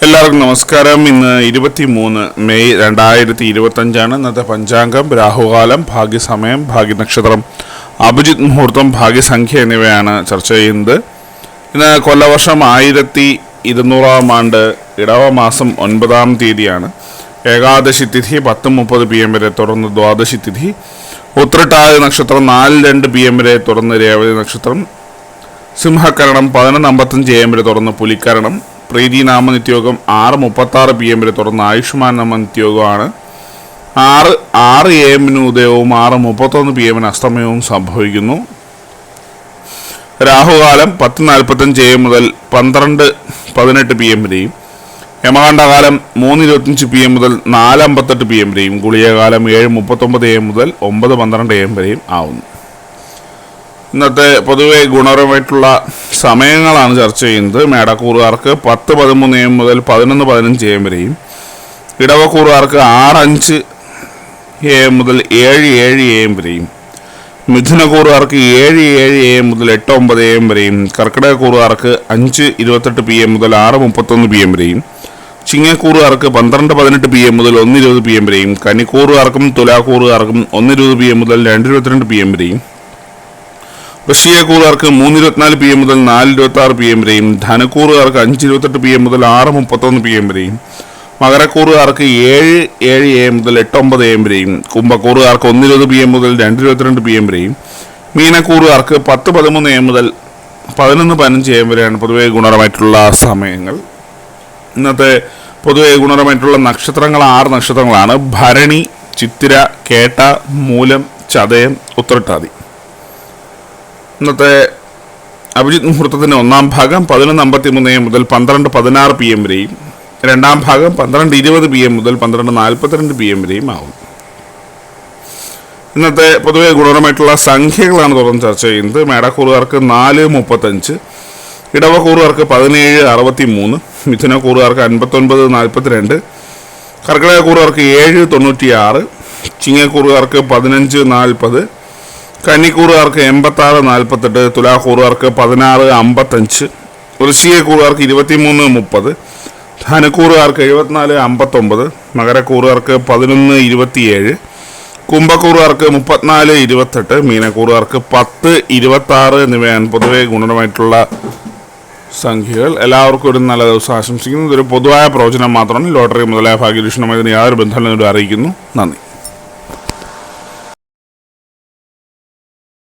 എല്ലാവർക്കും നമസ്കാരം. ഇന്ന് 23 മെയ് 2025 ഇന്നത്തെ പഞ്ചാംഗം. രാഹുകാലം, ഭാഗ്യസമയം, ഭാഗ്യനക്ഷത്രം, അഭിജിത് മുഹൂർത്തം, ഭാഗ്യസംഖ്യ എന്നിവയാണ് ചർച്ച ചെയ്യുന്നത്. ഇന്ന് കൊല്ലവർഷം 1200 ആണ്ട്, ഇടവ മാസം 9-ാം തീയതിയാണ്. ഏകാദശി തിഥി 10:30 PM വരെ തുടർന്ന് ദ്വാദശി തിഥി. ഉത്രട്ടാതി നക്ഷത്രം 4:02 PM വരെ തുടർന്ന് രേവതി നക്ഷത്രം. സിംഹകരണം 11:55 AM വരെ തുടർന്ന് പുലിക്കരണം. പ്രീതി നാമനിത്യോഗം 6:36 PM വരെ തുടർന്ന് ആയുഷ്മാൻ നാമനിത്യോഗമാണ്. 6 AM ഉദയവും 6:31 PM അസ്തമയവും സംഭവിക്കുന്നു. രാഹുകാലം 10:45 AM മുതൽ 12:18 PM വരെയും, യമകണ്ഠകാലം 3:25 PM മുതൽ 4:58 PM വരെയും, ഗുളികകാലം 7:39 AM മുതൽ 9:12 AM വരെയും ആവുന്നു. ഇന്നത്തെ പൊതുവെ ഗുണപരമായിട്ടുള്ള സമയങ്ങളാണ് ചർച്ച ചെയ്യുന്നത്. മേടക്കൂറുകാർക്ക് 10:13 AM മുതൽ 11:15 AM വരെയും, ഇടവക്കൂറുകാർക്ക് 6:05 AM മുതൽ 7:07 AM വരെയും, മിഥുനക്കൂറുകാർക്ക് 7:07 AM മുതൽ 8:09 AM വരെയും, കർക്കിടകക്കൂറുകാർക്ക് 5:28 PM മുതൽ 6:31 PM വരെയും, ചിങ്ങക്കൂറുകാർക്ക് 12:18 PM മുതൽ 1:20 PM വരെയും, കന്നിക്കൂറുകാർക്കും തുലാക്കൂറുകാർക്കും 1:20 PM മുതൽ 2:22 PM വരെയും, വൃശ്ചികക്കൂറുകാർക്ക് 3:24 PM മുതൽ 4:26 PM വരെയും, ധനക്കൂറുകാർക്ക് 5:28 PM മുതൽ 6:31 PM വരെയും, മകരക്കൂറുകാർക്ക് 7:07 AM മുതൽ 8:09 AM വരെയും, കുംഭക്കൂറുകാർക്ക് 1:20 PM മുതൽ 2:22 PM വരെയും, മീനക്കൂറുകാർക്ക് 10:13 AM മുതൽ 11:15 AM വരെയാണ് പൊതുവെ ഗുണപരമായിട്ടുള്ള സമയങ്ങൾ. ഇന്നത്തെ പൊതുവെ ഗുണപരമായിട്ടുള്ള നക്ഷത്രങ്ങൾ 6 നക്ഷത്രങ്ങളാണ്: ഭരണി, ചിത്തിര, കേട്ട, മൂലം, ചതയം, ഉത്രട്ടാതി. ഇന്നത്തെ അഭിജിത് മുഹൂർത്തത്തിൻ്റെ 1-ാം ഭാഗം 11:53 AM മുതൽ 12:16 PM വരെയും, 2-ാം ഭാഗം 12:20 PM മുതൽ 12:42 PM വരെയും ആവും. ഇന്നത്തെ പൊതുവെ ഗുണപരമായിട്ടുള്ള സംഖ്യകളാണ് തുടർന്ന് ചർച്ച ചെയ്യുന്നത്. മേടക്കൂറുകാർക്ക് 4:35, ഇടവക്കൂറുകാർക്ക് 17:63, മിഥുനക്കൂറുകാർക്ക് 59:42, കർക്കിടകക്കൂറുകാർക്ക് 7:96, ചിങ്ങക്കൂറുകാർക്ക് 15:40, കന്നിക്കൂറുകാർക്ക് 86:48, തുലാക്കൂറുകാർക്ക് 16:55, വൃശ്ചികക്കൂറുകാർക്ക് 23:30, ധനക്കൂറുകാർക്ക് 74:59, മകരക്കൂറുകാർക്ക് 11:27, കുംഭക്കൂറുകാർക്ക് 34:28, മീനക്കൂറുകാർക്ക് 10:26 എന്നിവയാണ് പൊതുവെ ഗുണപരമായിട്ടുള്ള സംഖ്യകൾ. എല്ലാവർക്കും ഒരു നല്ല ദിവസം ആശംസിക്കുന്നു. ഇതൊരു പൊതുവായ പ്രവചനം മാത്രമാണ്. ലോട്ടറി മുതലായ ഭാഗ്യലക്ഷണമായി ഇതിന് യാതൊരു ബന്ധമില്ലെന്ന് അറിയിക്കുന്നു. നന്ദി.